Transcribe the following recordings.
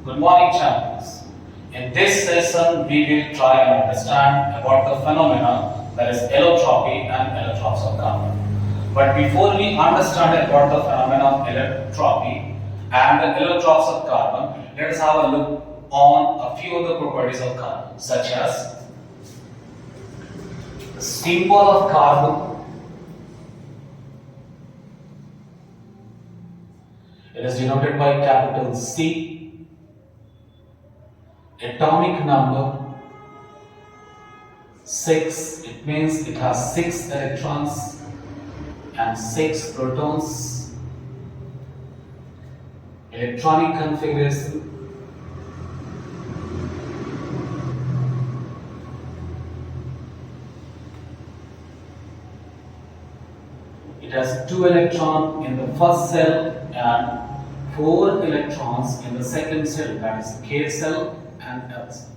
Good morning, champions. In this session, we will try and understand about the phenomena that is allotropy and allotropes of carbon. But before we understand about the phenomena of allotropy and the allotropes of carbon, let us have a look on a few of the properties of carbon, such as the symbol of carbon. It is denoted by capital C. Atomic number 6, it means it has 6 electrons and 6 protons. Electronic configuration, it has 2 electrons in the first cell and 4 electrons in the second cell, that is K cell and L cell.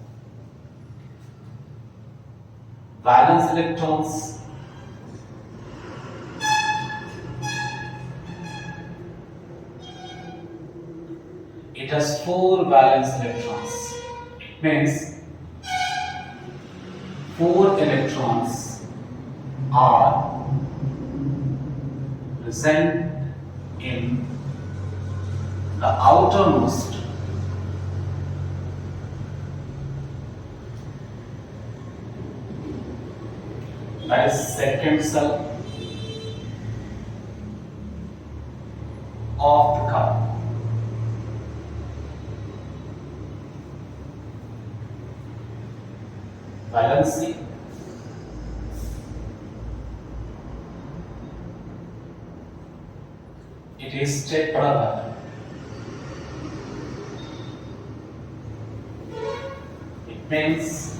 Valence electrons, it has 4 valence electrons. It means 4 electrons are present in the outermost that is second cell of the carbon. Valency, it is tetravalent. It means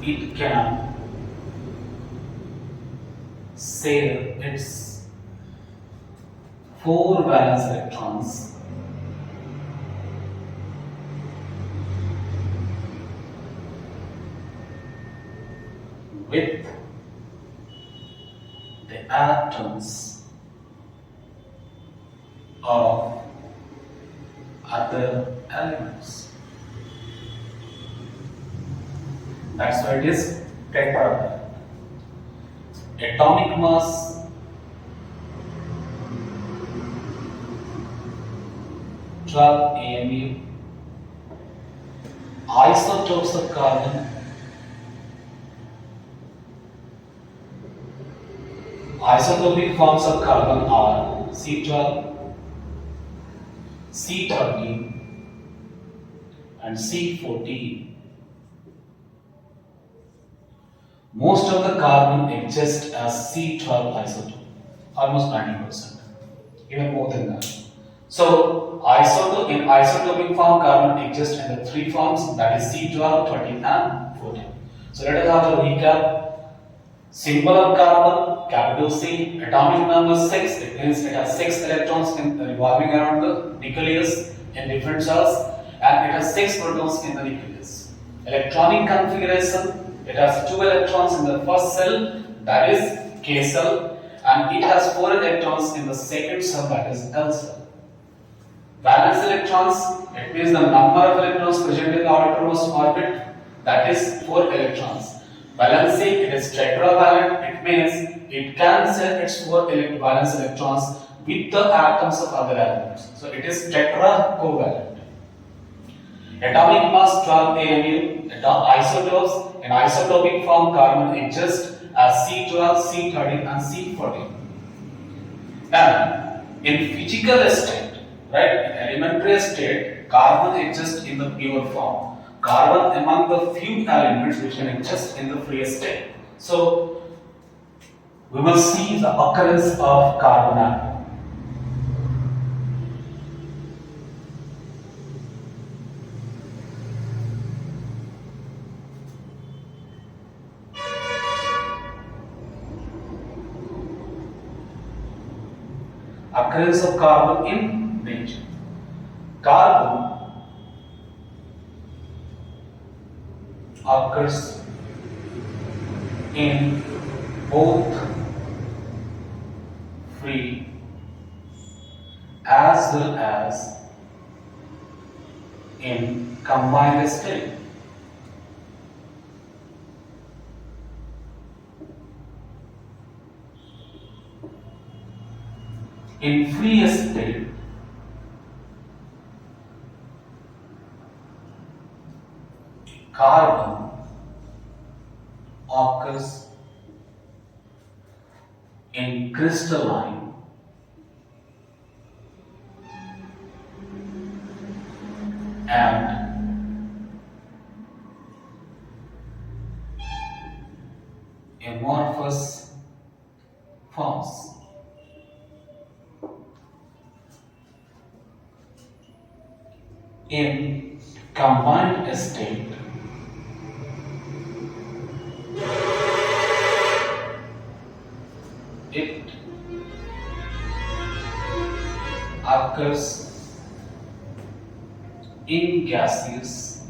it can share its 4 valence electrons with the atoms of other elements. That's why it is tetravalent. Atomic mass 12 AMU. Isotopes of carbon, isotopic forms of carbon are C12, C13 and C14. Most of the carbon exists as C12 isotope, almost 90%, even more than that. So, in isotopic form, carbon exists in the 3 forms, that is C12, 13 and 14. So, let us have a recap. Symbol of carbon, capital C, atomic number 6, it means it has 6 electrons revolving around the nucleus in different cells, and it has 6 protons in the nucleus. Electronic configuration, it has 2 electrons in the first cell, that is K cell, and it has 4 electrons in the second cell, that is L cell. Valence electrons, it means the number of electrons present in the outermost orbit, that is 4 electrons. Valency, it is tetravalent, it means it can share its 4 valence electrons with the atoms of other elements. So it is tetracovalent. Atomic mass 12 AMU. Isotopes, in isotopic form, carbon exists as C12, C13 and C14. And in physical state, right, in elementary state, carbon exists in the pure form. Carbon among the few elements which can exist in the free state. So, we will see the occurrence of carbon atom. Occurrence of carbon in nature. Carbon occurs in both free as well as in combined state. In free state, carbon occurs in crystalline and amorphous forms. In combined state, it occurs in gaseous,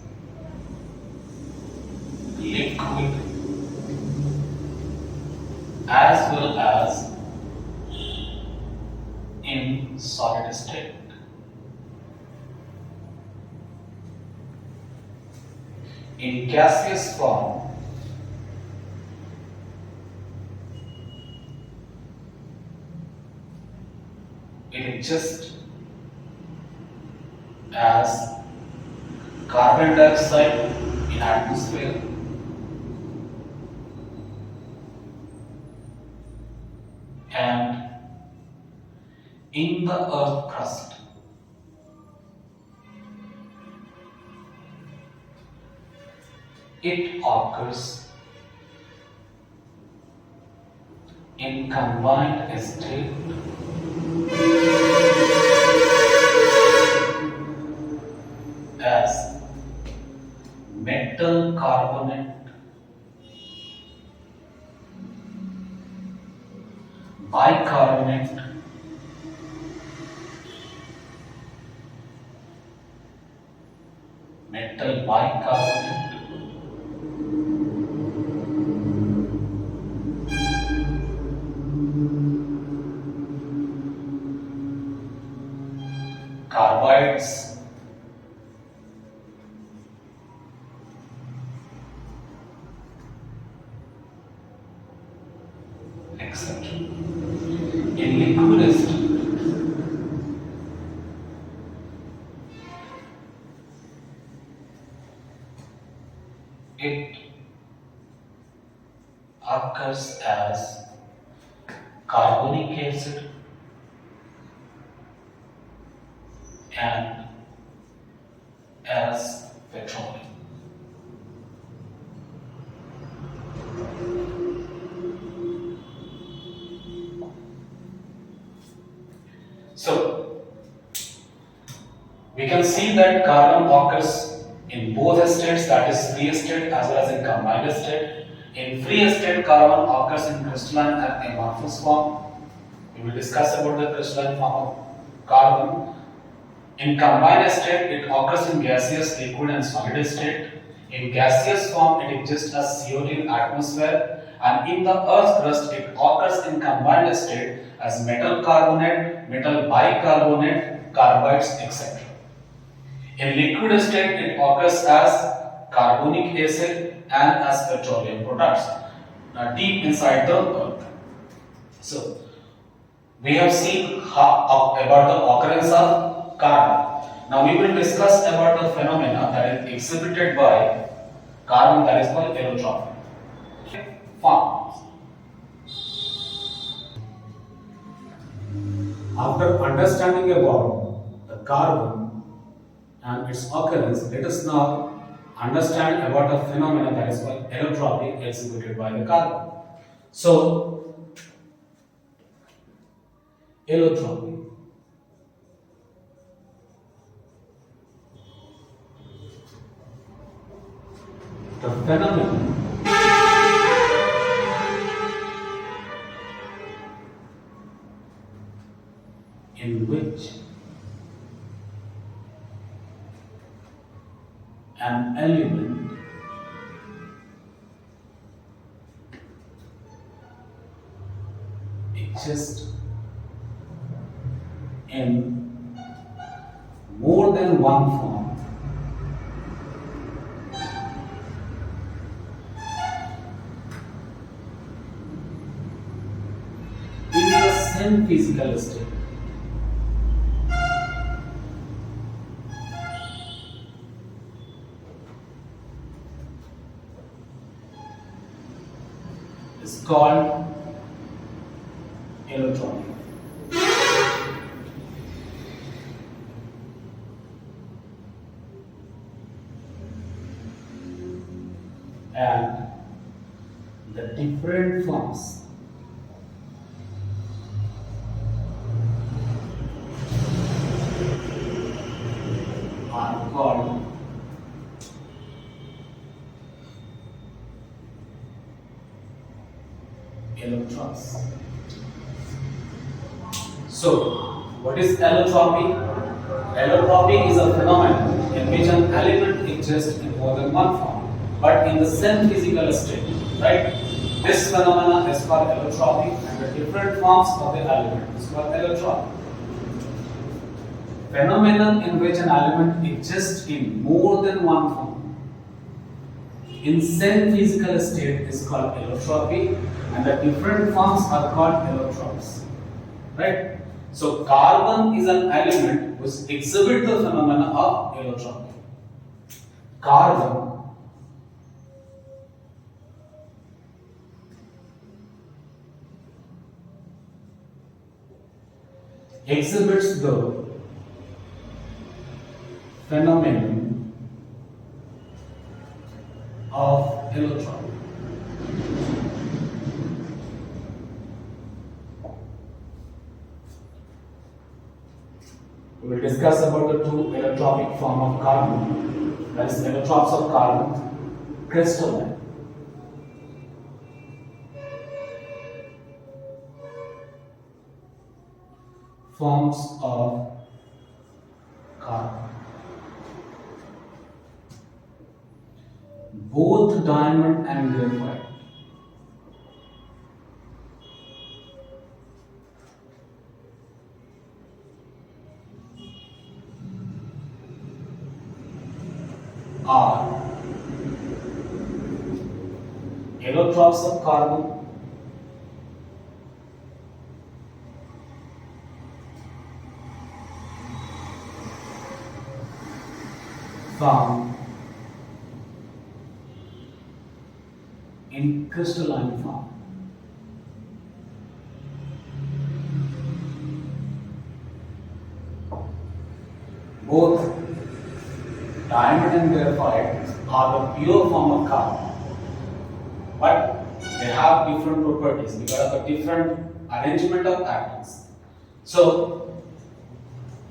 liquid, as well as in solid state. In gaseous form, it exists as carbon dioxide in atmosphere and in the earth crust. It occurs in combined state as metal carbonate, bicarbonate, metal bicarbonate, carbides, etc. In liquid state, it occurs as carbonic acid and as petroleum. So, we can see that carbon occurs in both states, that is free state as well as in combined state. In free state, carbon occurs in crystalline and amorphous form. We will discuss about the crystalline form of carbon. In combined state, it occurs in gaseous, liquid and solid state. In gaseous form, it exists as CO2 in atmosphere, and in the earth crust, it occurs in combined state as metal carbonate, metal bicarbonate, carbides, etc. In liquid state, it occurs as carbonic acid and as petroleum products, deep inside the earth. So, we have seen about the occurrence of carbon. Now we will discuss about the phenomena that is exhibited by carbon, that is called allotropy. Forms. After understanding about the carbon and its occurrence, let us now understand about a phenomena that is called allotropy exhibited by the carbon. So, allotropy. The phenomenon in which an element exists in more than one form same physical state. Is called electronic. And the different forms are called electrons. So, what is allotropy? Allotropy is a phenomenon in which an element exists in more than one form, but in the same physical state, right? This phenomenon is called allotropy, and the different forms of the element is called allotropy. Phenomenon in which an element exists in more than one form in same physical state is called allotropy, and the different forms are called allotropes, right? So carbon is an element which exhibits the phenomena of allotropy. Carbon exhibits the phenomenon of allotropy. We will discuss about the two allotropic form of carbon, that is allotropes of carbon, crystalline. Forms of carbon. Both diamond and graphite are allotropes of carbon found in crystalline form. Both diamond and graphite are the pure form of carbon, but they have different properties because of the different arrangement of atoms. So,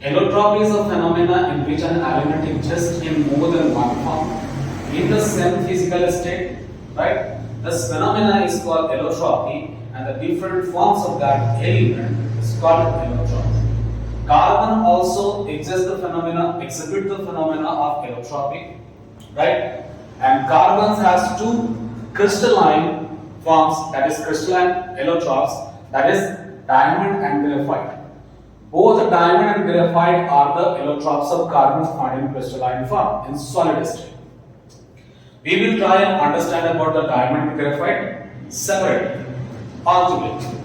allotropy is a phenomena in which an element exists in more than one form in the same physical state, right? This phenomena is called allotropy, and the different forms of that element is called allotropy. Carbon also exhibits the phenomena of allotropy, right? And carbon has two crystalline forms, that is crystalline allotropes, that is diamond and graphite. Both diamond and graphite are the allotropes of carbon found in crystalline form, in solid state. We will try and understand about the diamond and graphite separately, altogether.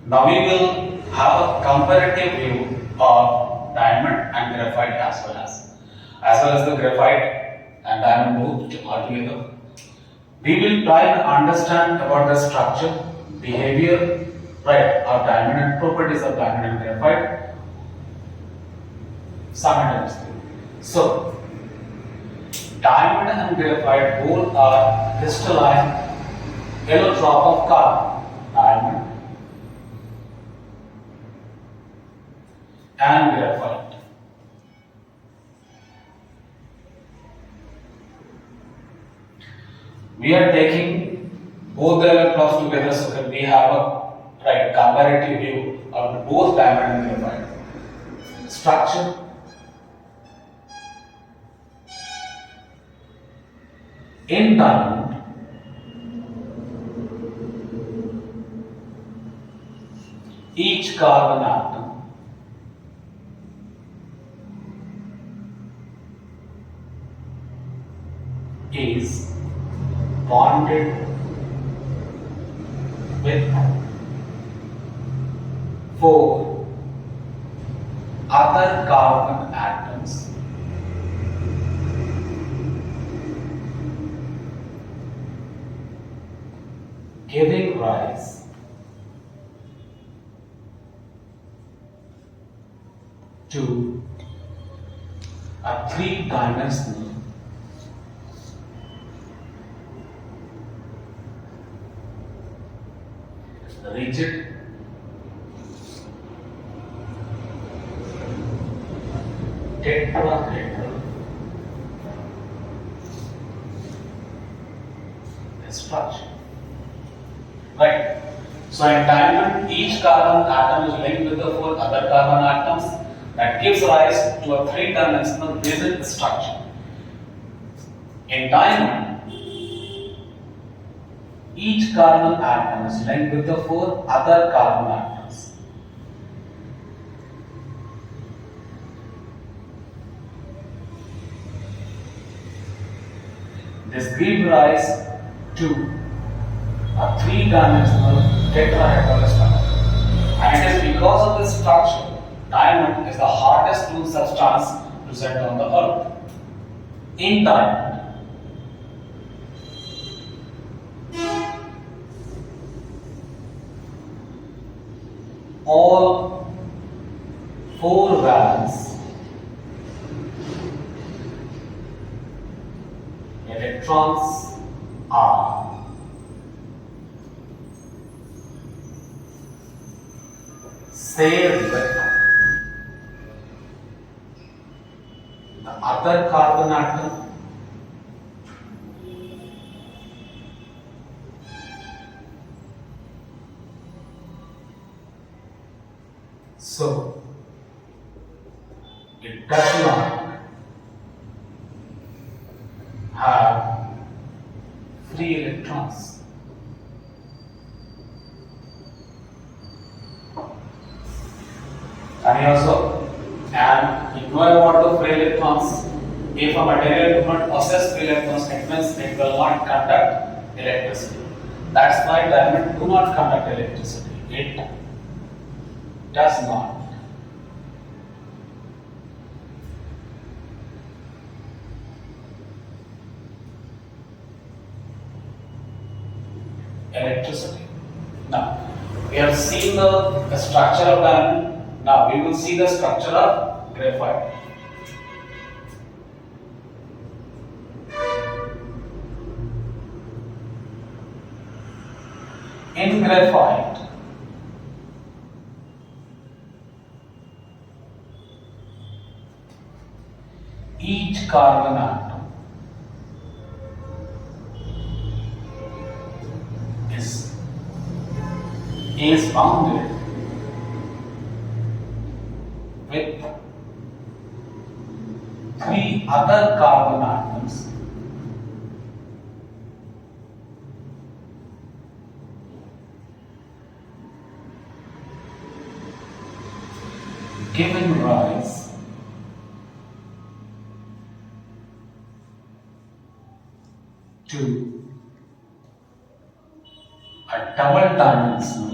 Now we will have a comparative view of diamond and graphite as well as the graphite and diamond both altogether. We will try and understand about the structure, behavior, right, of diamond and properties of diamond and graphite simultaneously. So, diamond and graphite both are crystalline allotrope of carbon. Diamond and graphite. We are taking both the allotropes together so that we have a comparative view of both diamond and graphite. Structure, in diamond, each carbon atom bonded with four other carbon atoms giving rise to a three-dimensional rigid tetrahedral structure. Right. So in diamond, each carbon atom is linked with the four other carbon atoms that gives rise to a three-dimensional rigid structure. In diamond, each carbon atom is linked with the four other carbon atoms. This gives rise to a three-dimensional tetrahedral structure. And it is because of this structure, diamond is the hardest known substance present on the earth. In diamond, all four valence electrons are shared with the other carbon atom so it does not have free electrons. And also, and you know about the free electrons. If a material does not possess free electrons, it means it will not conduct electricity. That's why diamond do not conduct electricity. It does not. Electricity. Now, we have seen the structure of diamond. Now, we will see the structure of graphite. In graphite, each carbon atom is bounded with three other carbon atoms giving rise to a double dimensional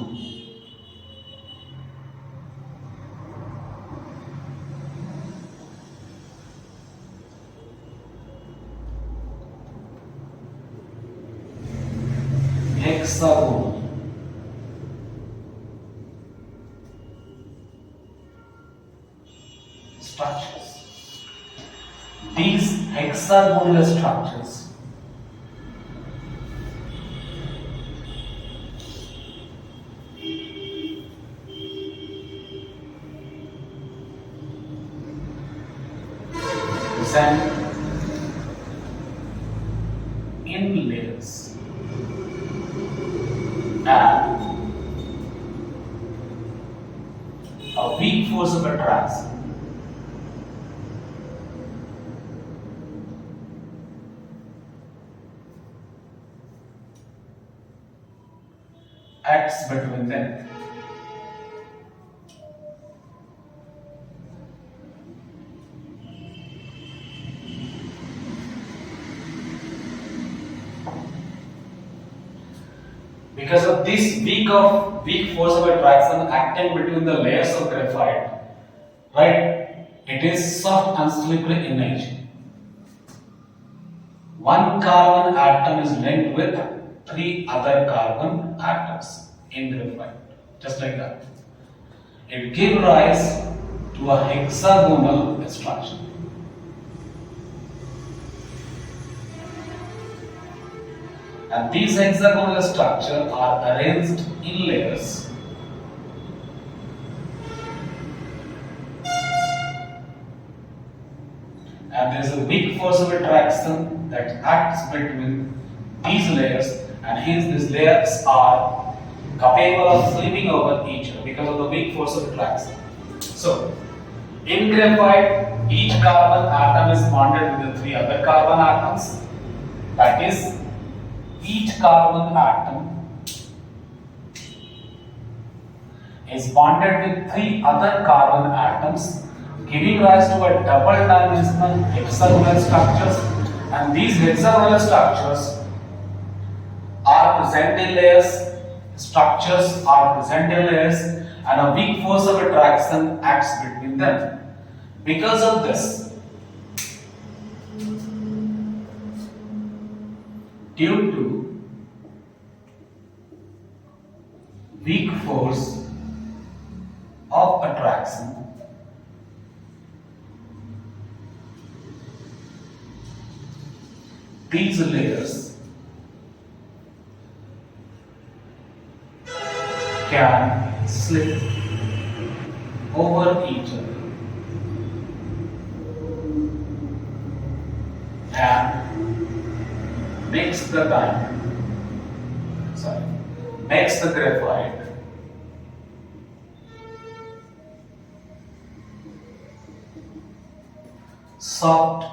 hexagonal structures. These hexagonal structures present in layers and a weak force of attraction acts between them. Because of this weak force of attraction acting between the layers of graphite, right? It is soft and slippery in nature. One carbon atom is linked with three other carbon atoms in graphite, just like that. It gives rise to a hexagonal structure. And these hexagonal structures are arranged in layers. And there is a weak force of attraction that acts between these layers, and hence these layers are capable of slipping over each other because of the weak force of attraction. So, in graphite, each carbon atom is bonded with the three other carbon atoms. That is, each carbon atom is bonded with three other carbon atoms, giving rise to a double-dimensional hexagonal structures, and these hexagonal structures are present in layers. Structures are present in layers, and a weak force of attraction acts between them. Because of this, due to weak force of attraction, these layers can slip over each other and makes the graphite soft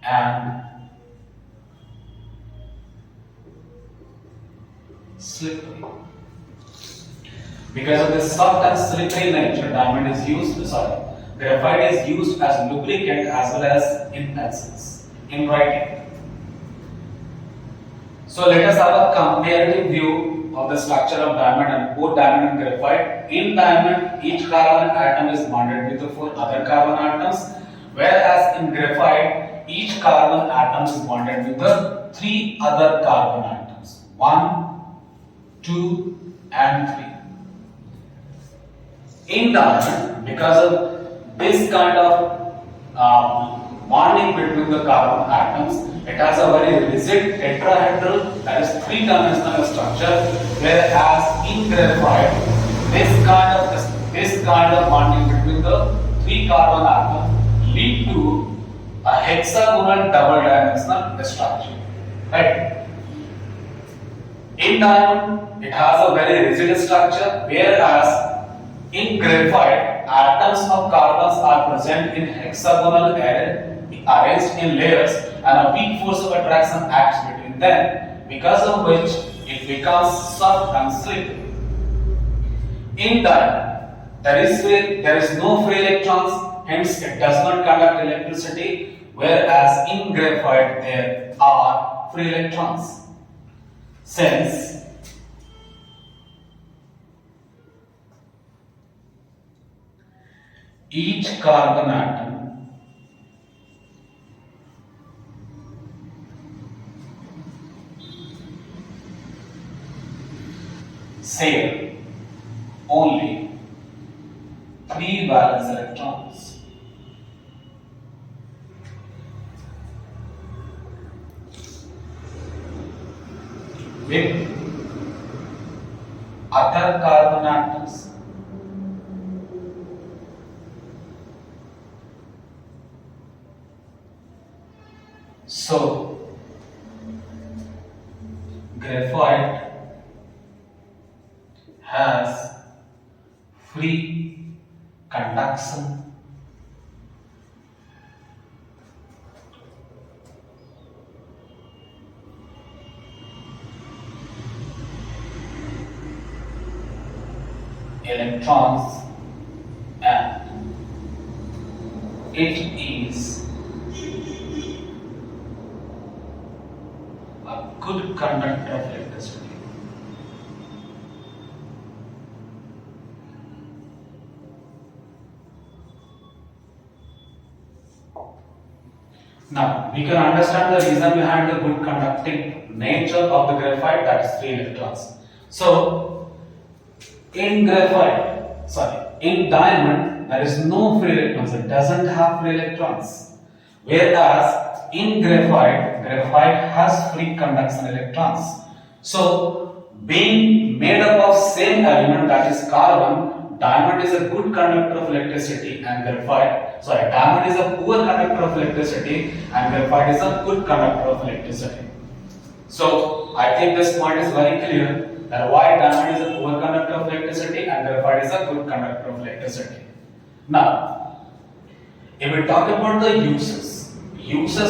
and slippery. Because of this soft and slippery nature, graphite is used as lubricant as well as in pencils, in writing. So let us have a comparative view of the structure of diamond and both diamond and graphite. In diamond, each carbon atom is bonded with the four other carbon atoms, whereas in graphite, each carbon atom is bonded with the three other carbon atoms, 1, 2, and 3. In diamond, because of this kind of bonding between the carbon atoms, it has a very rigid tetrahedral, that is three-dimensional structure, whereas in graphite, this kind of bonding between the three carbon atoms lead to a hexagonal double-dimensional structure, right? In diamond, it has a very rigid structure, whereas in graphite, atoms of carbons are present in hexagonal array, arranged in layers, and a weak force of attraction acts between them, because of which it becomes soft and slippery. In diamond, there is no free electrons, hence it does not conduct electricity, whereas in graphite there are free electrons. Since each carbon atom share only 3 valence electrons. With other carbon atoms so graphite has free conduction electrons and it is a good conductor of electricity. Now, we can understand the reason behind the good conducting nature of the graphite, that is free electrons. So, in diamond, there is no free electrons, it doesn't have free electrons. Whereas, in graphite has free conduction electrons. So, being made up of same element, that is carbon, diamond is a good conductor of electricity and diamond is a poor conductor of electricity and graphite is a good conductor of electricity. So I think this point is very clear that why diamond is a poor conductor of electricity and graphite is a good conductor of electricity. Now, if we talk about the uses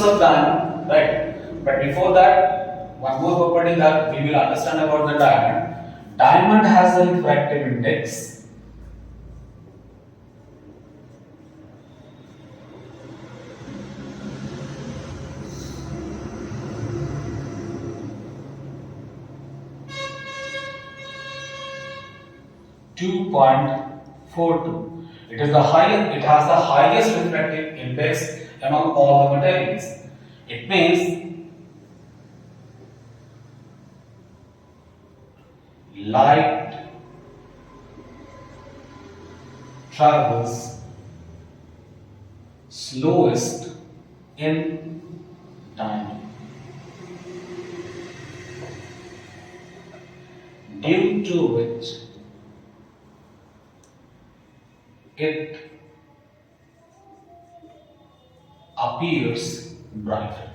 of diamond, right? But before that, one more property that we will understand about the diamond. Diamond has a refractive index. .42. It has the highest refractive index among all the materials. It means light travels slowest in diamond, due to which it appears brighter.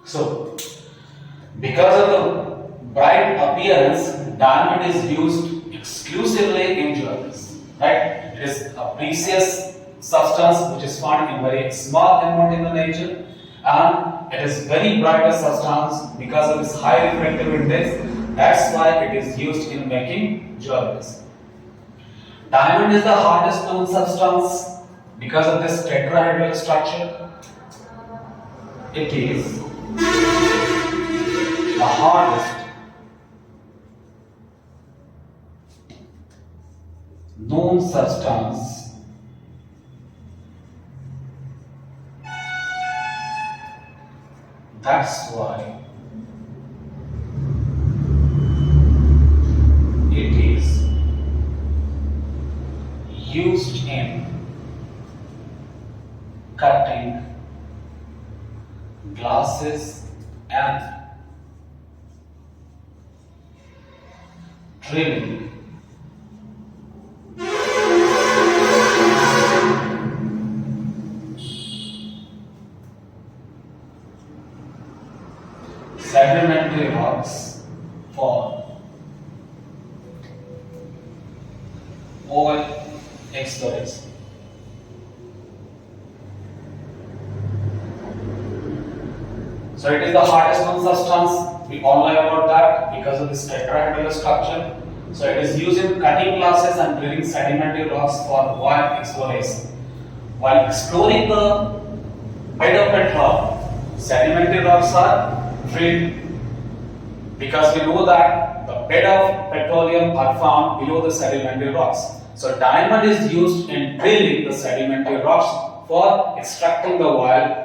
So, because of the bright appearance, diamond is used exclusively in jewelries. Right? It is a precious substance which is found in very small amount in the nature, and it is very bright substance because of its high refractive index. That's why it is used in making jewelries. Diamond is the hardest known substance because of this tetrahedral structure. It is the hardest known substance that's why it is used in cutting glasses and drilling sedimentary rocks for oil exploration. So it is the hardest known substance. We all know about that because of this tetrahedral structure. So it is used in cutting glasses and drilling sedimentary rocks for oil exploration. While exploring the bed of petrol, sedimentary rocks are drilled because we know that the bed of petroleum are found below the sedimentary rocks. So diamond is used in drilling the sedimentary rocks for extracting the oil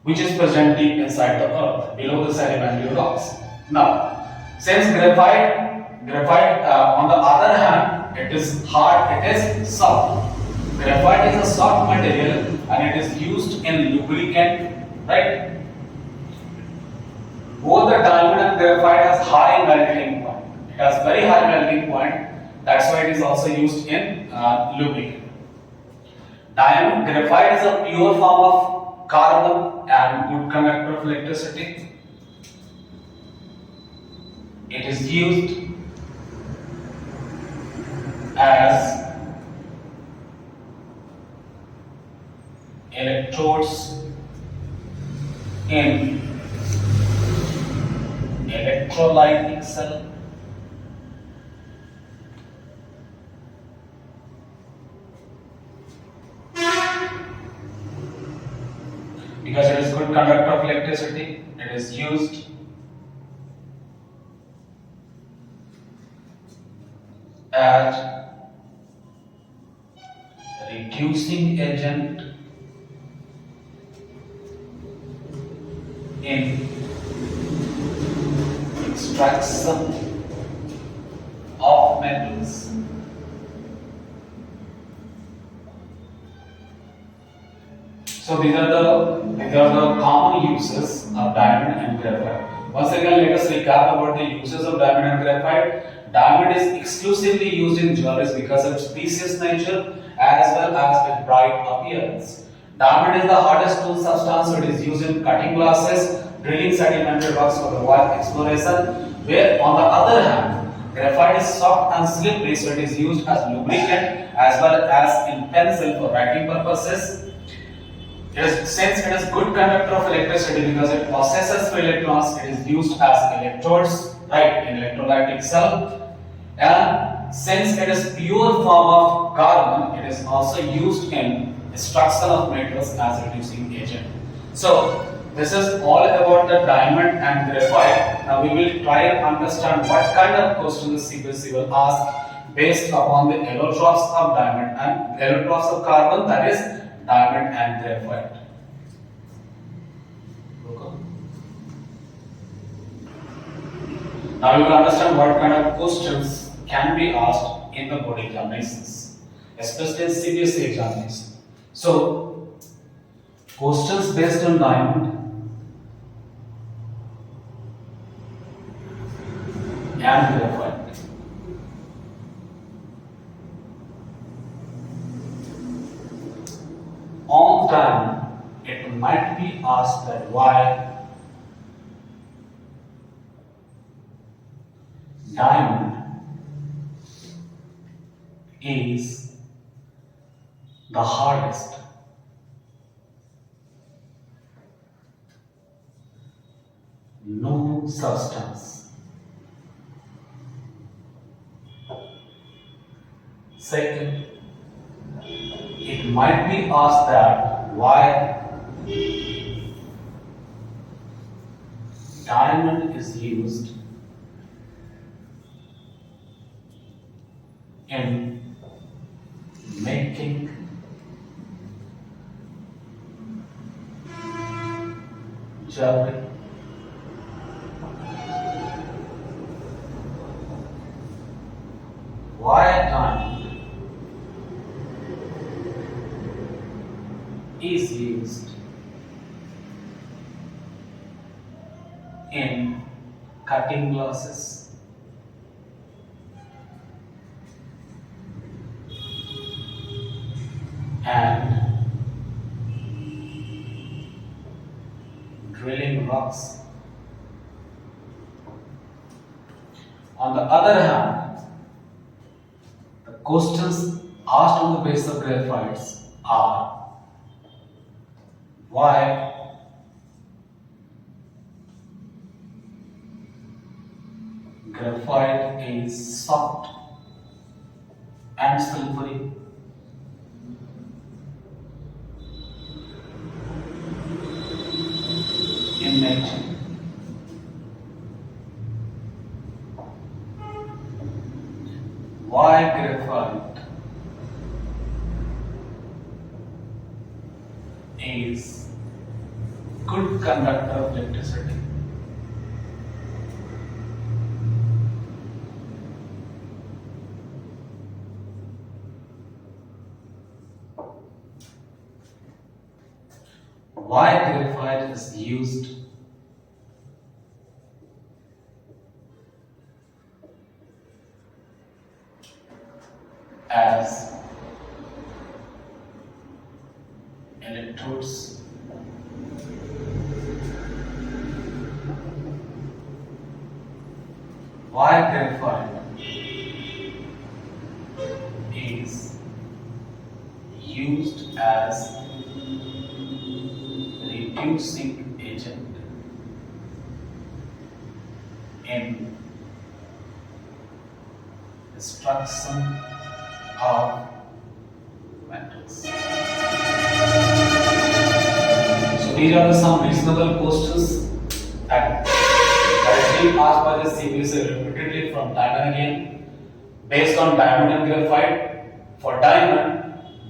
which is present deep inside the earth below the sedimentary rocks. Now, since graphite on the other hand, it is hard, it is soft. Graphite is a soft material and it is used in lubricant, right? Both the diamond and graphite has high melting point. It has very high melting point. That's why it is also used in lubricant. Graphite is a pure form of carbon and good conductor of electricity. It is used as electrodes in electrolytic cell. Because it is good conductor of electricity, it is used as reducing agent in extraction of metals. So these are the common uses of diamond and graphite. Once again, let us recap about the uses of diamond and graphite. Diamond is exclusively used in jewelry because of its precious nature as well as its bright appearance. Diamond is the hardest tool substance, so it is used in cutting glasses, drilling sedimentary rocks for the oil exploration. Where on the other hand, graphite is soft and slippery, so it is used as lubricant as well as in pencil for writing purposes. Since it is good conductor of electricity because it possesses free electrons, it is used as electrodes, right, in electrolytic cell. And since it is pure form of carbon, it is also used in extraction of metals as reducing agent. So this is all about the diamond and graphite. Now we will try and understand what kind of questions the CBSE will ask based upon the allotropes of diamond and allotropes of carbon, that is diamond and graphite. Now you will understand what kind of questions can be asked in the board examinations, especially in CBSE examinations. So, questions based on diamond and graphite. On time, it might be asked that why diamond is the hardest known substance. Second, it might be asked that why diamond is used in making jewelry. Why diamond is used in cutting glasses, and drilling rocks. On the other hand, the questions asked on the basis of graphites are why graphite is soft and silvery, in nature. Why graphite is good conductor of electricity. Why graphite is used as electrodes why graphite is used as reducing agent in destruction of metals. So these are some reasonable questions that are being asked by the CBSE repeatedly from time and again based on diamond and graphite. For diamond,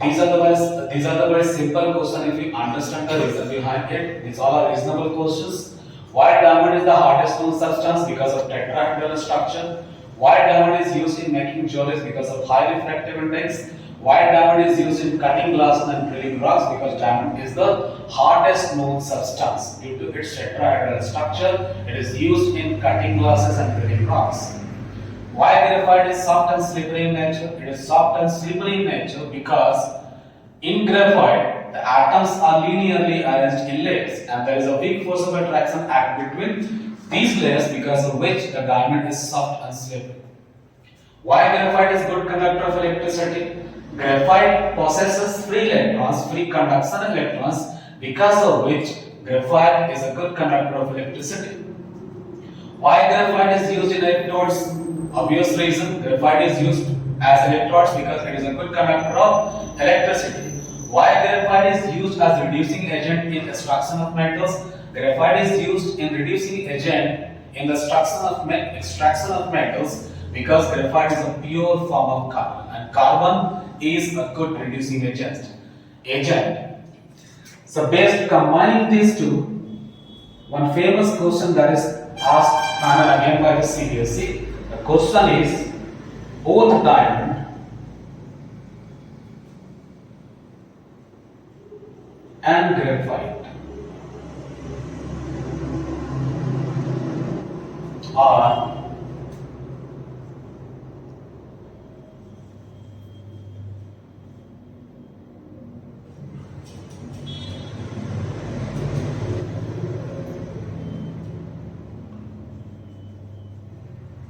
These are the very simple question. If you understand the reason behind it, these all are reasonable questions. Why diamond is the hardest known substance? Because of tetrahedral structure. Why diamond is used in making jewelry? Because of high refractive index. Why diamond is used in cutting glass and drilling rocks? Because diamond is the hardest known substance due to its tetrahedral structure. It is used in cutting glasses and drilling rocks. Why graphite is soft and slippery in nature? It is soft and slippery in nature because in graphite the atoms are linearly arranged in layers and there is a weak force of attraction act between these layers because of which the diamond is soft and slippery. Why graphite is good conductor of electricity? Graphite possesses free electrons, free conduction electrons, because of which graphite is a good conductor of electricity. Why graphite is used in electrodes? Obvious reason, graphite is used as electrodes because it is a good conductor of electricity. Why graphite is used as reducing agent in extraction of metals? Graphite is used in reducing agent in the extraction of metals because graphite is a pure form of carbon and carbon is a good reducing agent. So based combining these two, one famous question that is asked panel again by the CBSE. The question is both diamond and graphite are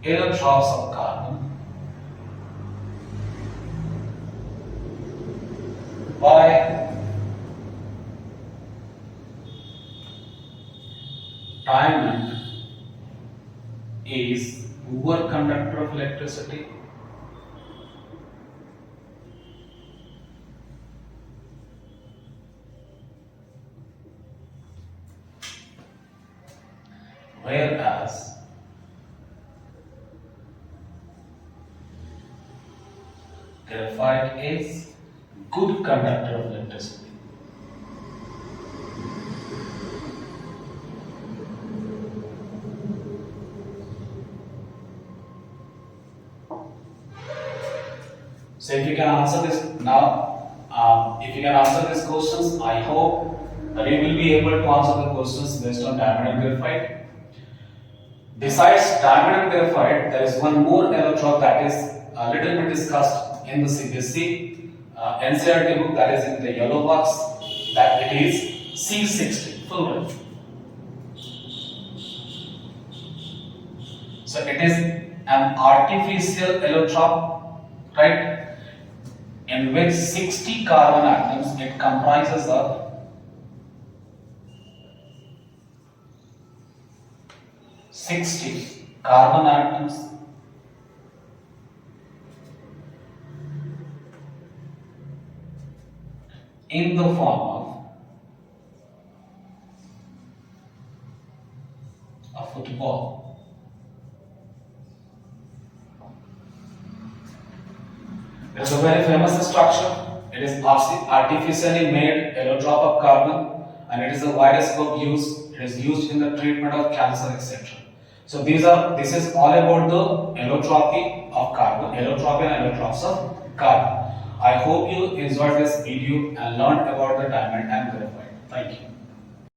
allotropes of carbon by diamond is poor conductor of electricity whereas graphite is good conductor of electricity. So if you can answer this now, if you can answer these questions, I hope that you will be able to answer the questions based on diamond and graphite. Besides diamond and graphite, there is one more allotrope that is a little bit discussed in the CBSE NCERT book, that is in the yellow box, that it is C60 fullerene. So it is an artificial allotrope, right, in which 60 carbon atoms, it comprises of 60 carbon atoms in the form of a football. It is a very famous structure. It is artificially made allotrope of carbon and it is a wide scope use. It is used in the treatment of cancer, etc. So this is all about the allotropy of carbon, allotropy and allotropes of carbon. I hope you enjoyed this video and learned about the diamond and graphite. Thank you.